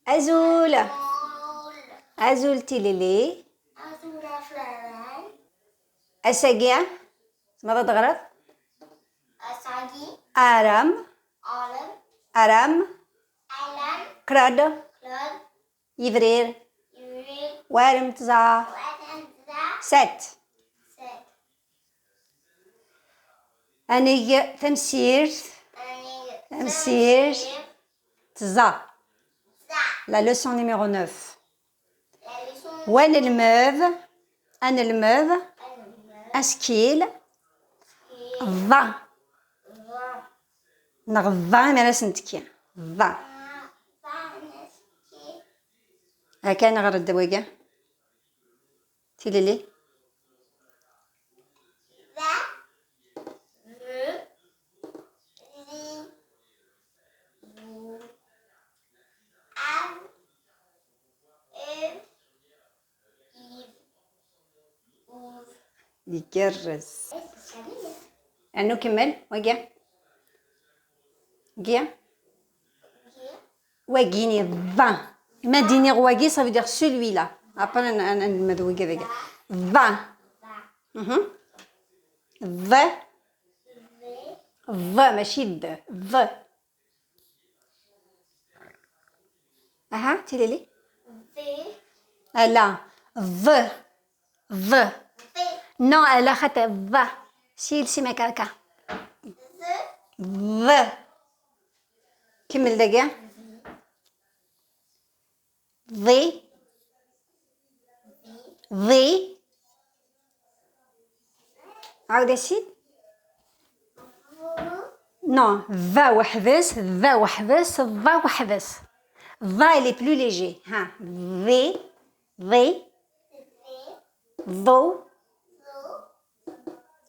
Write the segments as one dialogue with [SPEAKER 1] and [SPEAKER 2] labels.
[SPEAKER 1] Azul. Azul تيليلي.
[SPEAKER 2] أزول فلان.
[SPEAKER 1] أساقيا. ماذا تغرب؟
[SPEAKER 2] أساقي.
[SPEAKER 1] أرم.
[SPEAKER 2] عالم.
[SPEAKER 1] أرم.
[SPEAKER 2] علم.
[SPEAKER 1] كرد.
[SPEAKER 2] كلاد.
[SPEAKER 1] يفرير.
[SPEAKER 2] يوري.
[SPEAKER 1] وارم تزا.
[SPEAKER 2] وأتنزع.
[SPEAKER 1] ست.
[SPEAKER 2] ست.
[SPEAKER 1] أني تمسير.
[SPEAKER 2] أني.
[SPEAKER 1] تمسير. تزا.
[SPEAKER 2] زع.
[SPEAKER 1] La leçon numéro 9.
[SPEAKER 2] La leçon.
[SPEAKER 1] وين الموف؟ أنا الموف. أسكيل. ضا. نغضا ما نسنتكي. ضا. هكا نغرد الدواقع. تيليلي. يكرز. أنو كمل وقع. قيا. وقيني ضا. ما ديني غواقي ça veut dire celui-là. Après أنا مذوقة ذا. ضا. ض. ض ماشي د. ض. أها تيليلي. لا. ض. ض. نو لا خاطر ض. شيل سي مكاكا. ض. كمل دقيقة. ضي. ضي. عاود السيد. نو ذا وحبس. ذا وحبس. ضا وحبس. ضا اللي بلو ليجي. ها ضي. ضي. ضو.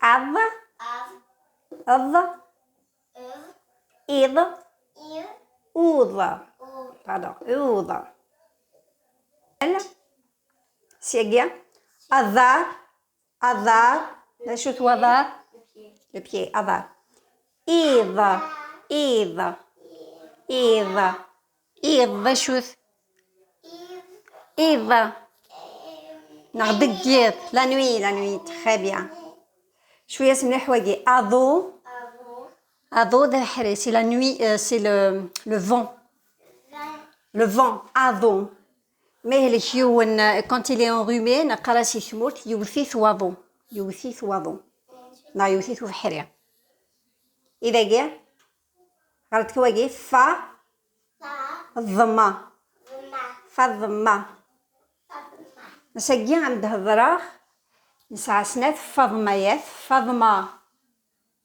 [SPEAKER 1] أض. أض. إض. أوض. pardon أوض. سيجيا. أذار. أذار. شو هو ذار؟ البيي. أذار. إيض. إيض. إيض. إيض شوث. إيض. نغدقيض. لا نوي. لا نوي. très bien. شوية مليح واقي. أضو. أضو ذا حري. سي لا نوي. سي لو فون. Le vent, أضو. Mais le chion, quand il est enrhumé, نقرأ سي ثموت يوثيث وضو. يوثيث وضو. لا يوثيث بحرية. إذا جاء قرأت كواجي فا. الضمة. فضمة. نسجي عند هالضراخ نسعى سنات فضميات. فضمة.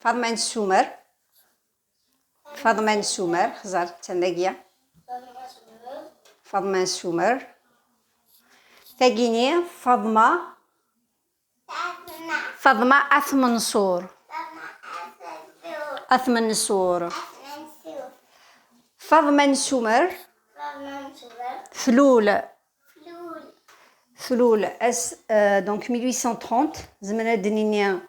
[SPEAKER 1] فضمة نسومر. فضمة نسومر. خزر تنلاقيا. فضمة نسومر. ثقيني فضمة. فضمة أثمنصور. أثمنصور. فضمة نسومر. فلول. فلول. Donc 1830 زمن الدنيا.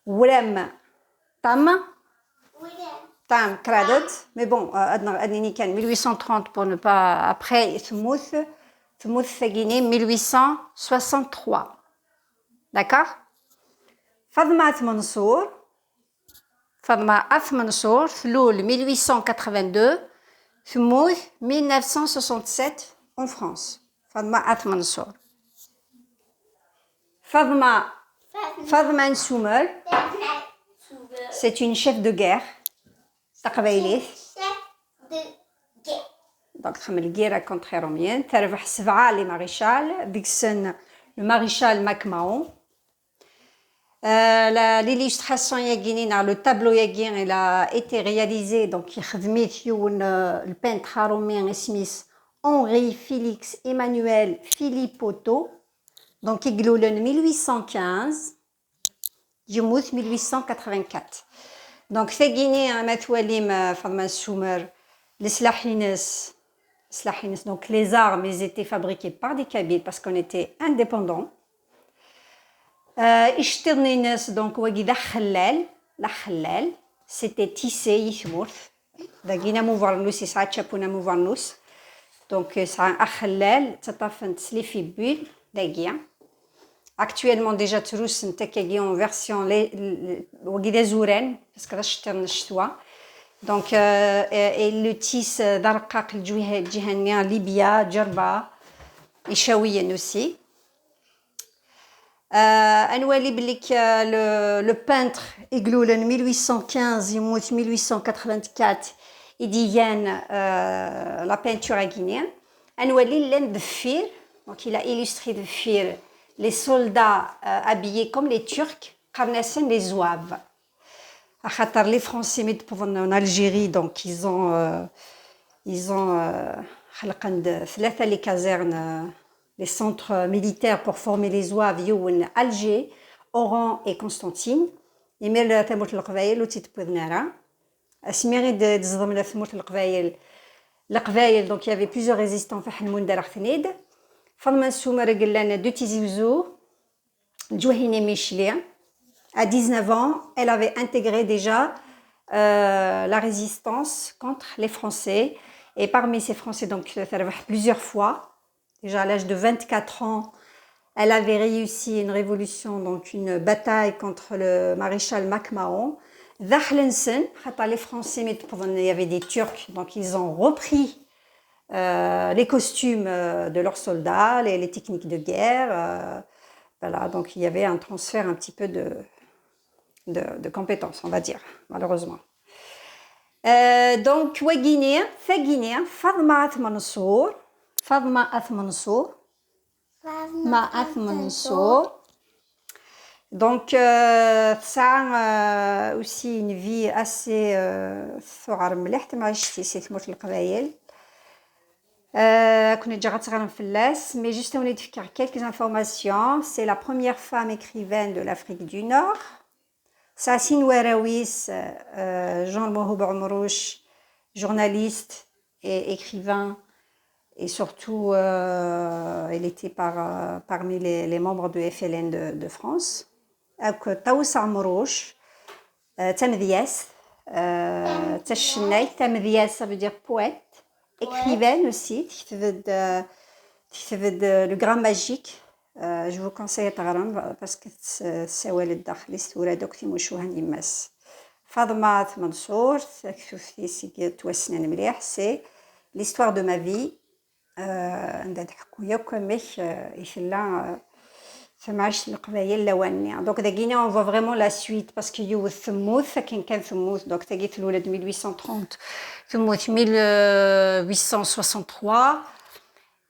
[SPEAKER 1] ولم تم. تم كرادت. Mais bon أدني كان 1830 pour ne pas après ثموث. ثموث ثقيني 1863. D'accord. فضمة أثمنصور. فضمة أثمنصور. فلول 1882. ثموث 1967 en France. فضمة أثمنصور. فضمة نسومر. C'est une chef de guerre. تقبيليه. دونك تحمل الجيرة كونتخي روميان. تربح 7 لي ماريشال. ديك السن الماريشال ماكماون. l'illustration ياكينينا لو تابلو ياكين il a été réalisé donc يخدميت يون البينتر روميان سميث Henri Félix Emmanuel Philippotto. donc يقولون 1815 يموت 1884. donc ثقيني مثواليم فضمان السومر السلاحينس. donc les armes ils étaient fabriqués par des Kabyles parce qu'on était indépendants. اشترني ناس دونك واقي ذا خلال. لا خلال. سيتي تيسي يثمرث. داقينا موفرنوس ساعات شابونا موفرنوس دونك ساعة أخلال تطافن تسليفي بول داقيا actuellement déjà تروس نتاكي en version وقيدا زوران باسكو الشتاء من الشتوى دونك لو تيس درقاق الجهة النية ليبيا جربة إشاوية نوسي انوالي بليك لو بانتر اغلولن 1815 يموت 1884 يديان لا بانتور غينيان انوالي لان دفير دونك il a illustré دفير les soldats habillés comme les Turcs قرناسن les zouaves à خاطر les Français مدبوفن en Algérie donc ils ont خلقن ثلاثة les casernes les centres militaires pour former les zouaves يون Alger, Oran et Constantine. يمير ثموت القبائل وتتبذنارا. اسميري تزضمنا ثموت القبائل donc il y avait plusieurs résistants في حلمون دار ثنيد. فاطمة السومر قال لنا دو تيزيوزو جوهيني ميشليا. À 19 ans, elle avait intégré déjà la résistance contre les Français. Et parmi ces Français, donc, plusieurs fois, déjà à l'âge de 24 ans, elle avait réussi une révolution, donc une bataille contre le maréchal MacMahon. Dhahlensen, les Français, il y avait des Turcs, donc ils ont repris les costumes de leurs soldats, les techniques de guerre. Voilà, donc il y avait un transfert un petit peu de compétences, on va dire, malheureusement. Donc, Guinéen, Fadma Ath Mansour. Fadma Ath Mansour. Donc, ça a aussi une vie assez ثعر مليح ما عشتي سي ثموت القبايل كنا جا غتغرم فلاس mais juste on édifcar quelques informations. C'est la première femme écrivaine de l'Afrique du Nord. Sassine Ouarawis, Jean Mohouba Omrouch, journaliste et écrivain, et surtout elle était parmi les membres de FLN de France. Taous Amrouch, Tamdias, Tachnay, Tamdias ça veut dire poète, écrivaine aussi, qui fait le grand magique. Je vous conseille تغرم parce que سوال الداخلي ستورا دوك تيموشوها نيماس فاطمة منصور شوفتي سي توسنان مليح سي l'histoire de ma vie عندها تحكويا كمش يشلا فما عشت القبايل الاولانيه دونك داكينا اون فوا فريمون لا سويت باسكو يوث ثموث كان ثموث دونك تاقيت الولد 1830 ثموث 1863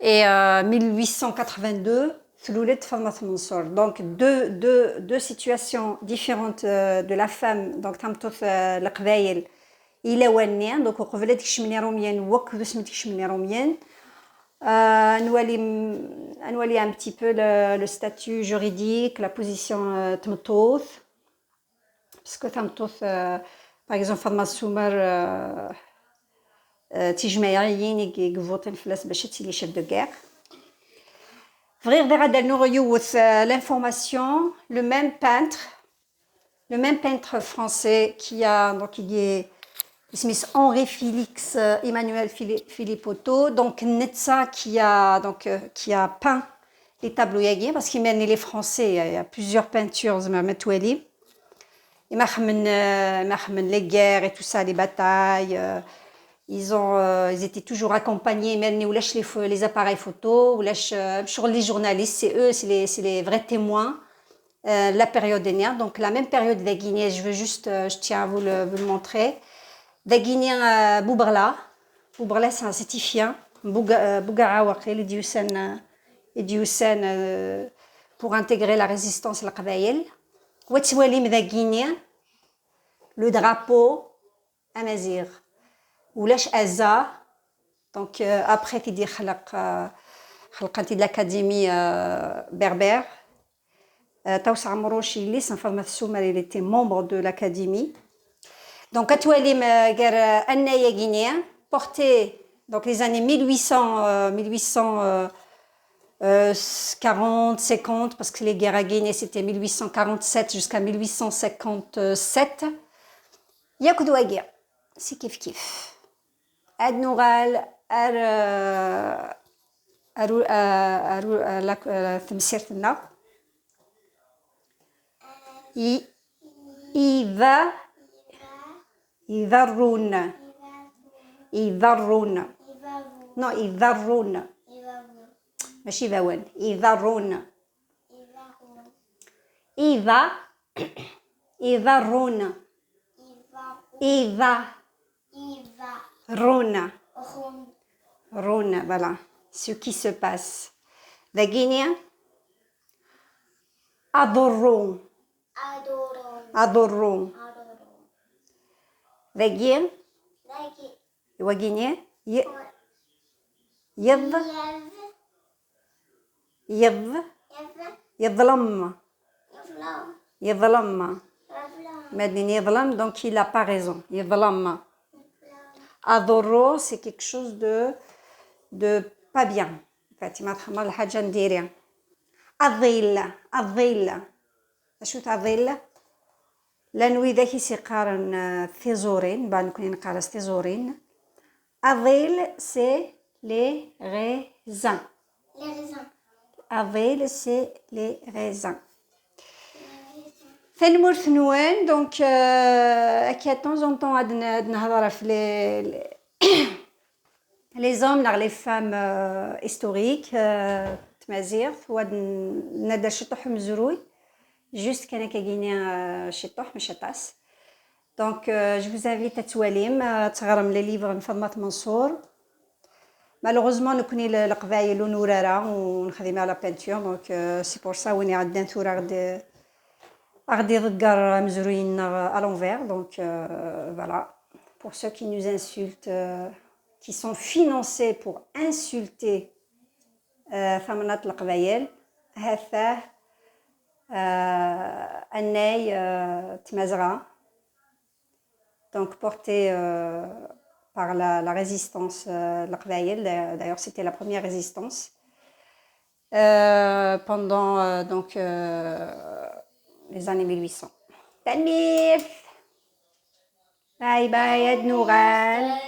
[SPEAKER 1] et 1882 Floulet Fadma Mansour. Donc deux situations différentes de la femme. Donc tamtoth القبايل إلى ونيان. Donc قبلت كشمني روميان وك بسمت كشمني روميان. نولي un petit peu le statut juridique, la position tamtoth. Parce que tamtoth par exemple Fadma Soumer تيجمعيين يقفوطين فلاس باش تسيلي chef de guerre. Vrir Deradel Nouriouz, l'information, le même peintre français qui est Henri Félix Emmanuel Philippotto, donc Netza qui a peint les tableaux yaguiens parce qu'il mène les Français, il y a plusieurs peintures, Metoueli, et les guerres et tout ça, les batailles. Ils étaient toujours accompagnés, même les appareils photo, sur les journalistes, c'est les vrais témoins de la période dernière. Donc la même période des Guinéens, je tiens à vous le montrer. Des Guinéens Boubrala, c'est un certifiant, Bougara Wakil et Dioussen pour intégrer la résistance à la Kabaïl. Ouetoualim des Guinéens, le drapeau Amazir. ولاش ازا دونك ابري تيدير خلقت l'académie berbère. Taous Amrouch il est Fadma Soumer il était membre de l'académie. Donc Atoualim guerre annaya guinéen porté donc les années 1840 50 parce que les guerres à Guinée c'était 1847 jusqu'à 1857 Yakudouaguia. سي كيف هاد نوغال تمسيرتنا إيفا يذرون يذرون نو يذرون ماشي ذوان يذرون إيفا يذرون إيفا رون رون voilà ce qui se passe the Guinéen adorons adorons the Guinéen هو Guinéen يض يض يظلم يظلم Madeleine يظلم donc il a pas raison يظلم adoro c'est quelque chose de pas bien فاطمة تخمر الحاجة نديرها الظل الظل شو تاع الظل لانوي ذاك يقارن ثيزورين بعد نكون نقارس ثيزورين الظل سي لي غيزان الظل سي لي غيزان فنمر ثنوان دونك هكا طون عاد نهضر في لي زوم ناغ لي فام هيستوريك تمازيغ واد نادر شطوح مزروي جوست كان هكا كينيا شطوح مش طاس دونك جو vous invite تتواليم تغرم لي ليفر فاطمة منصور مالوغوزمون نكوني القبايل ونورارا ونخدم على بانتور دونك سي بور سا وين عندنا ثورة غادي يضقر مزروين à l'envers donc voilà pour ceux qui nous insultent qui sont financés pour insulter ثمنات القبايل هذا الناي تمازغا donc porté par la résistance القبايل d'ailleurs c'était la première résistance pendant donc les années 1800 تنمير باي باي يا نوران